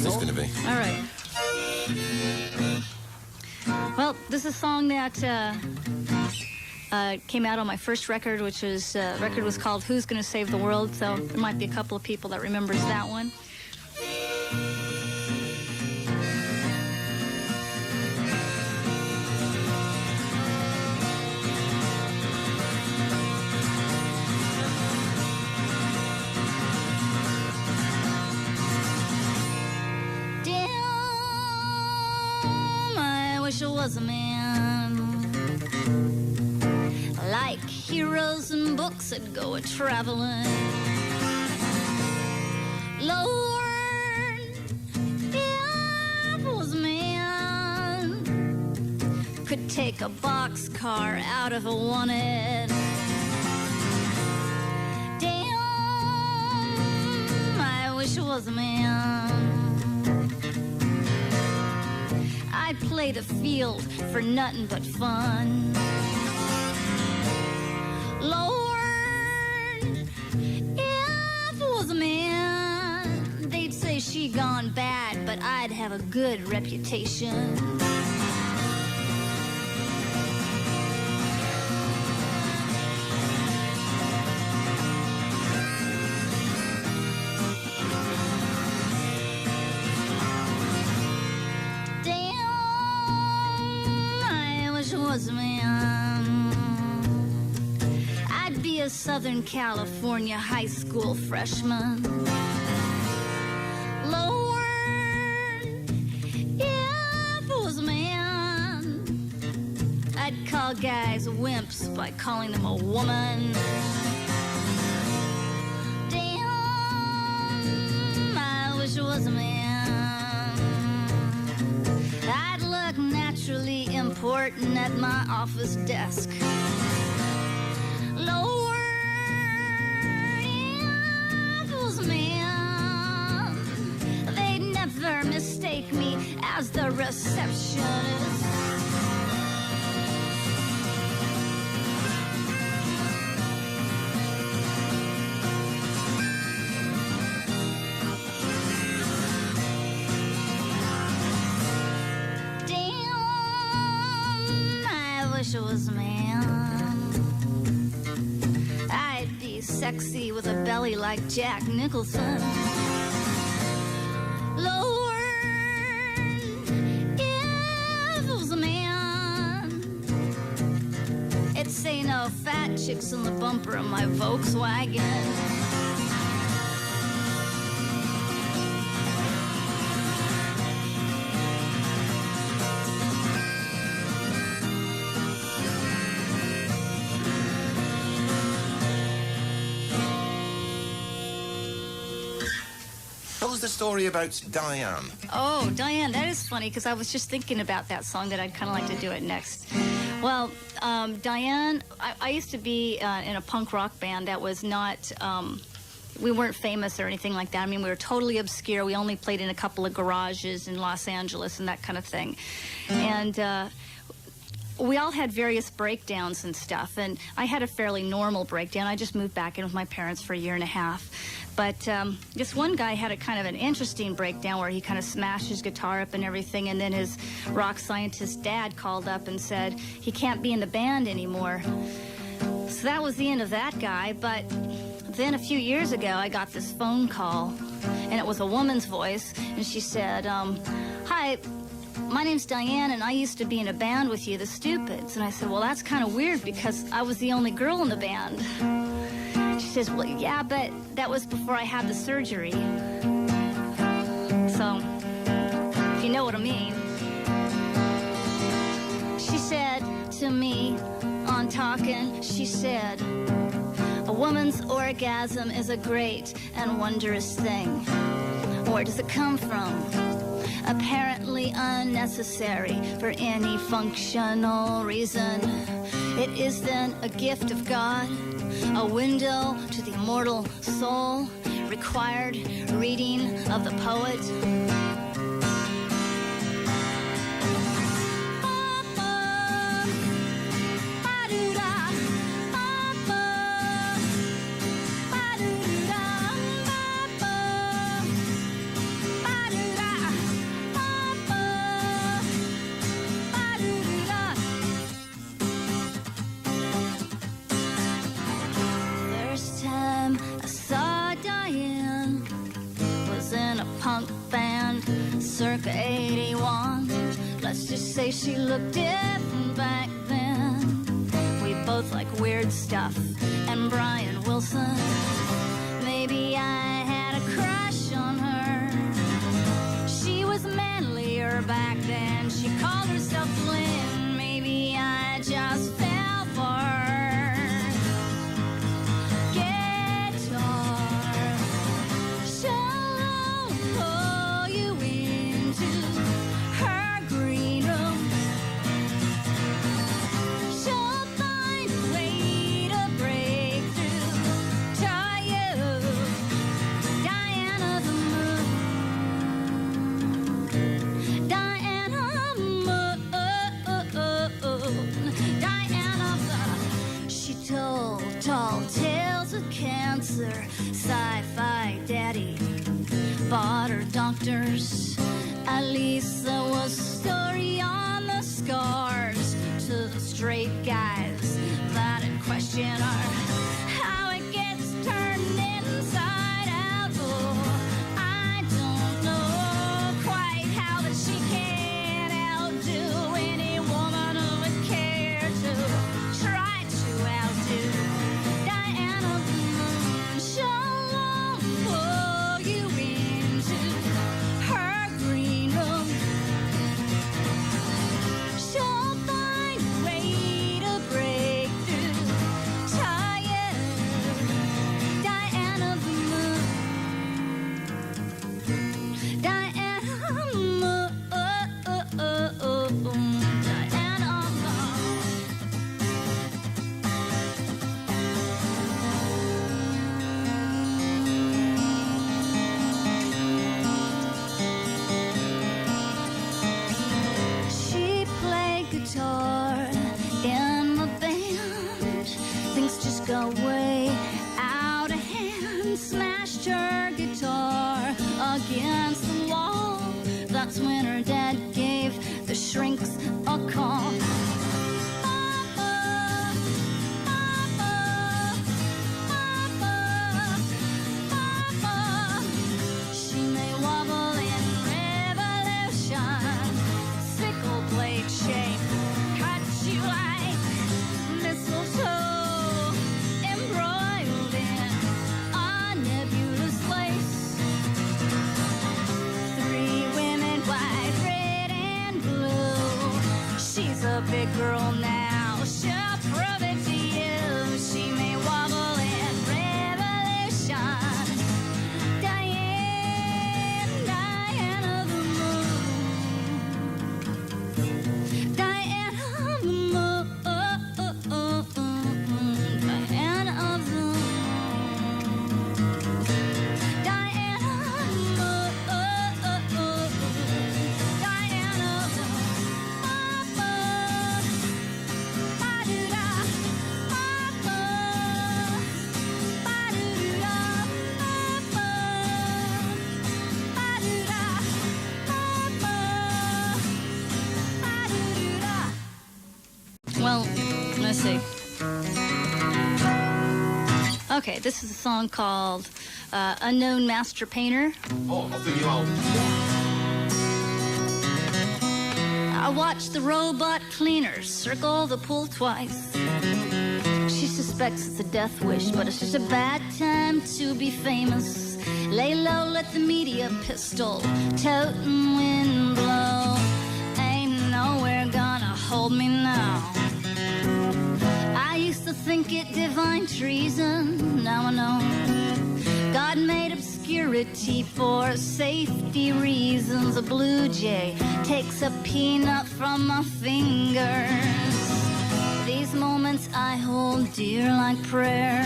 What's this going to be? All right. Well, this is a song that came out on my first record, which was record was called "Who's Gonna Save the World?" So there might be a couple of people that remembers that one. I was a man like heroes in books that go a traveling. Lord, if I was a man, could take a boxcar out of a wanted. Damn, I wish I was a man. I play the field for nothing but fun. Lord, if I was a man, they'd say she gone bad, but I'd have a good reputation. Was a man, I'd be a Southern California high school freshman. Lord, if I was a man, I'd call guys wimps by calling them a woman. Damn, I wish I was a man. I'd look naturally important at my office desk. Lord, if I was a man, they'd never mistake me as the receptionist. I was a man. I'd be sexy with a belly like Jack Nicholson. Lord, if I was a man, it'd say no fat chicks on the bumper of my Volkswagen. What was the story about Diane? Oh, Diane, that is funny because I was just thinking about that song that I'd kind of like to do it next. Well, Diane, I used to be in a punk rock band that was not, we weren't famous or anything like that. I mean, we were totally obscure. We only played in a couple of garages in Los Angeles and that kind of thing. And we all had various breakdowns and stuff, and I had a fairly normal breakdown. I just moved back in with my parents for a year and a half. But this one guy had a kind of an interesting breakdown where he kind of smashed his guitar up and everything, and then his rock scientist dad called up and said he can't be in the band anymore. So that was the end of that guy. But then a few years ago, I got this phone call, and it was a woman's voice, and she said, hi, my name's Diane, and I used to be in a band with you, the Stupids. And I said, well, that's kind of weird because I was the only girl in the band. She says, well, yeah, but that was before I had the surgery. So, if you know what I mean. She said to me on talking, she said, a woman's orgasm is a great and wondrous thing. Where does it come from? Apparently unnecessary for any functional reason. It is then a gift of God, a window to the immortal soul, required reading of the poet. punk band circa 81. Let's just say she looked different back then. We both like weird stuff, and Brian Wilson. Maybe I had a crush on her. She was manlier back then. She called herself Lynn. Maybe I just fell for her. Guitar, she'll pull you into her green room. She'll find a way to break through to you, Diana the Moon. Diana Moon, Diana the. She told tall tales of cancer, sci-fi daddy bought her doctors. At least there was a story on the scars to the straight guys that had questioned her. How it gets turned inside out, oh, I don't know quite how, but she can't outdo any woman who would care to try to outdo Diana the Moon. She'll pull you into her green room. She'll find a way to break through to you, Diana the Moon. Diana Moon, Diana She played guitar in the band. Things just go way out of hand. Smashed her guitar against the wall. That's when her dad gave the shrinks a call. Papa, Papa, Papa, Papa. She may wobble in revolution, sickle blade shape, cut you like mistletoe, embroiled in a nebulous lace. 3 women, white, red, and blue. She's a big girl now, she'll prove it to you. She may wobble in revolution. Diane, Diana the Moon. Diana the Moon. Diana of the Moon. Diana Moon. Diana of the Papa. Ba-do-da. Papa. Ba-do-da. Papa. Ba-do-da. Papa. Ba-do-da. Well, let's see. Okay, this is a song called Unknown Masterpainter. Oh, I'll figure you out. I watched the robot cleaner circle the pool twice. She suspects it's a death wish, but it's just a bad time to be famous. Lay low, let the media pistol tote and wind blow. Ain't nowhere gonna hold me now. I used to think it divine treason, now I know God made obscurity for safety reasons. A blue jay takes a peanut from my fingers. These moments I hold dear like prayer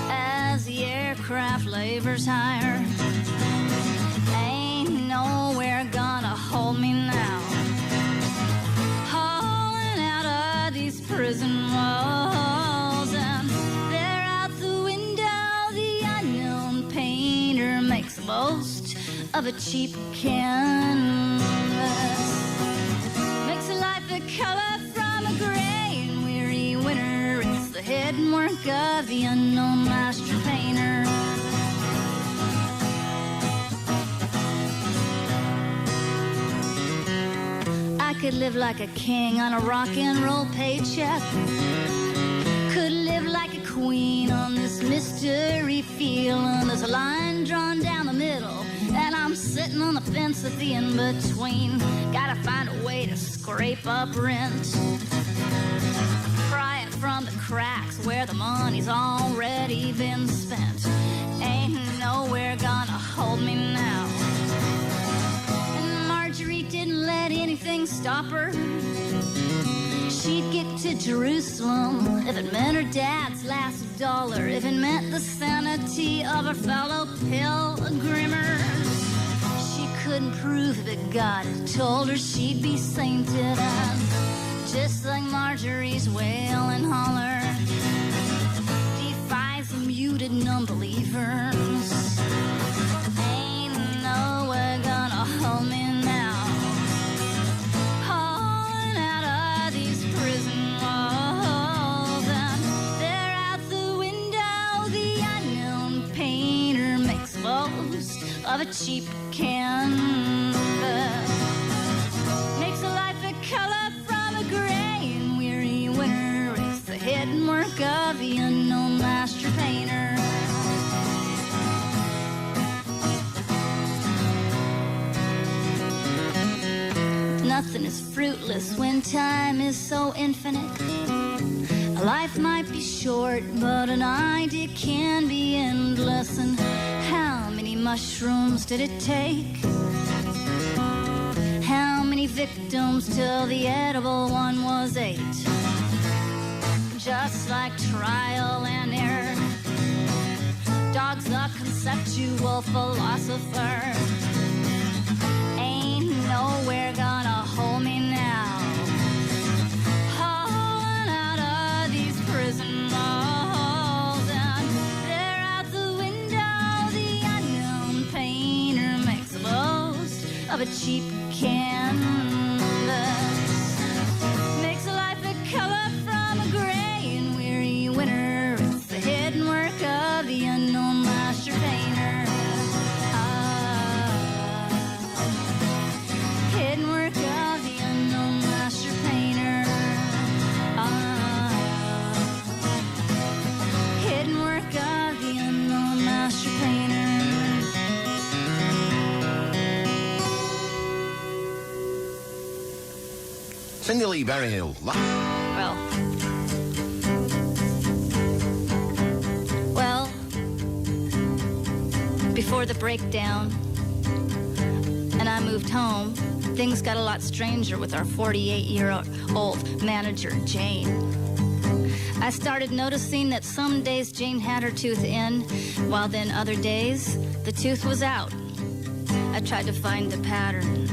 as the aircraft labors higher. Ain't nowhere gonna hold me now. Hauling out of these prison walls, and there out the window the unknown painter makes the most of a cheap canvas. Makes a life the color from a gray and weary winter. It's the hidden work of the unknown master painter. could live like a king on a rock and roll paycheck. Could live like a queen on this mystery field. There's a line drawn down the middle, and I'm sitting on the fence at the in-between. Gotta find a way to scrape up rent. Pry it from the cracks where the money's already been spent. Ain't nowhere gonna hold me now. And Marjorie didn't let anything stop her. She'd get to Jerusalem if it meant her dad's last dollar, if it meant the sanity of her fellow pilgrimers. She couldn't prove that God had told her she'd be sainted, and just like Marjorie's wail and holler defies the muted non-believers. Ain't nowhere gonna hold me now. Hauling out of these prison walls, and there out the window the unknown painter makes boast of a cheap canvas. Makes a life a color from a gray and weary winter. It's the hidden work of the unknown master painter. Nothing is fruitless when time is so infinite. A life might be short, but an idea can be endless. And how many mushrooms did it take? How many victims till the edible one was ate? Just like trial and error, dog's the conceptual philosopher. Ain't nowhere gonna hold me now. Hauling out of these prison walls, and there out the window the unknown painter makes a boast of a cheap canvas. Makes a life a color from a gray and weary winter. It's the hidden work of the unknown master painter. Hidden work of the unknown master painter. Hidden work of the unknown master painter. Cindy Lee Berryhill. Well, before the breakdown and I moved home, things got a lot stranger with our 48-year-old manager, Jane. I started noticing that some days Jane had her tooth in, while then other days the tooth was out. I tried to find the pattern.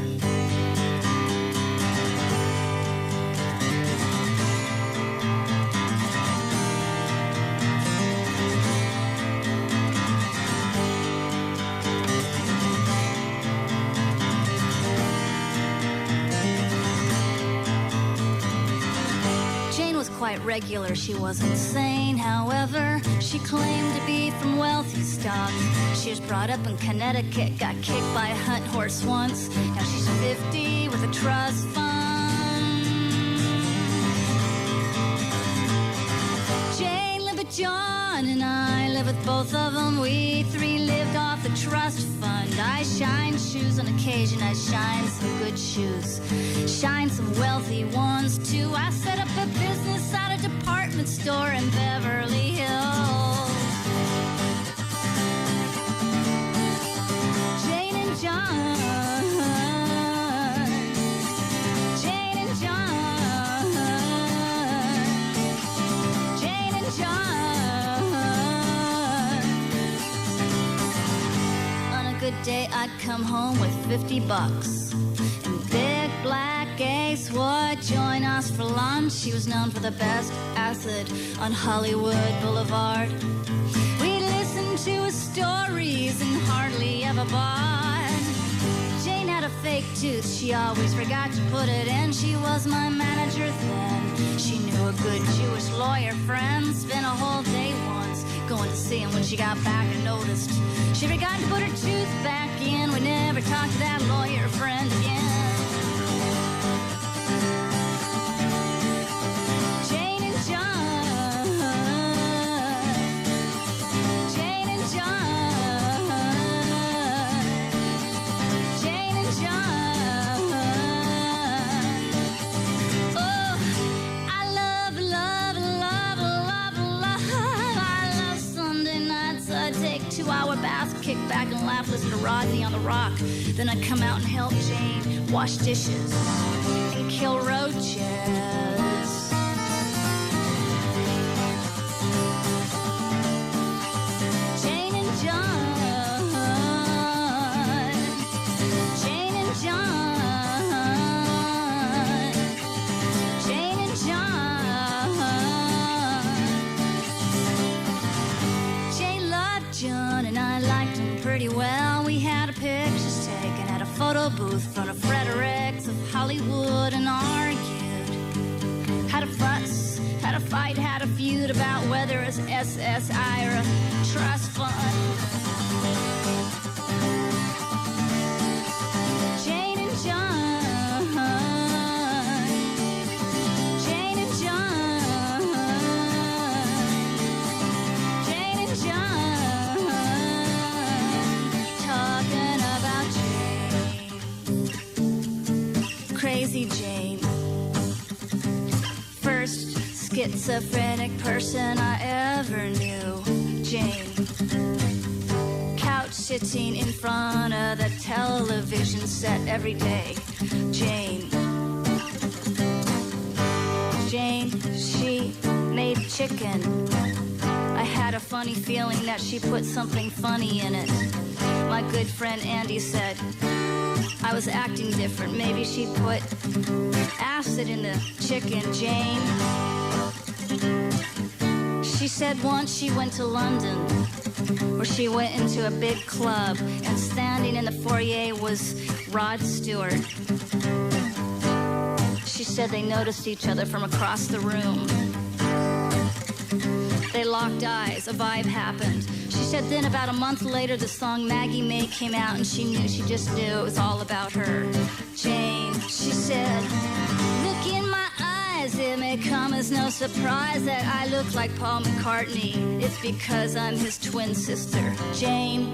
Quite regular, she wasn't sane. However, she claimed to be from wealthy stock. She was brought up in Connecticut, got kicked by a hunt horse once. Now she's 50 with a trust fund. Jane lived with John and I lived with both of them. We three lived off the trust fund. I shined shoes on occasion. I shined some good shoes, shine some wealthy ones too. I set up a business at a department store in Beverly Hills. Jane and John, Jane and John, Jane and John. On a good day I'd come home with $50. Big black Ace would join us for lunch. She was known for the best acid on Hollywood Boulevard. We listened to his stories and hardly ever bought. Jane had a fake tooth, she always forgot to put it in. She was my manager then. She knew a good Jewish lawyer friend. Spent a whole day once going to see him. When she got back and noticed she forgot to put her tooth back in. We never talked to that lawyer friend again. a bath, kick back and laugh, listen to Rodney on the rock. Then I'd come out and help Jane wash dishes and kill roaches. Jane and John, Jane and John, Jane and John. Jane loved John and I liked him pretty well. We had pictures taken at a photo booth in front of Fredericks of Hollywood and argued. Had a fuss, had a fight, had a feud about whether it's SSI or a trust fund. Jane and John, Jane and John, Jane and John, talking about Jane. Crazy Jane. First schizophrenic person I ever knew, Jane. Couch sitting in front of the television set every day, Jane. Jane, she made chicken. I had a funny feeling that she put something funny in it. My good friend Andy said I was acting different. Maybe she put acid in the chicken, Jane. She said once she went to London, where she went into a big club, and standing in the foyer was Rod Stewart. She said they noticed each other from across the room. They locked eyes, a vibe happened. She said then about a month later the song Maggie May came out and she just knew it was all about her. Jane, she said, look in my eyes, it may come as no surprise that I look like Paul McCartney. It's because I'm his twin sister, Jane.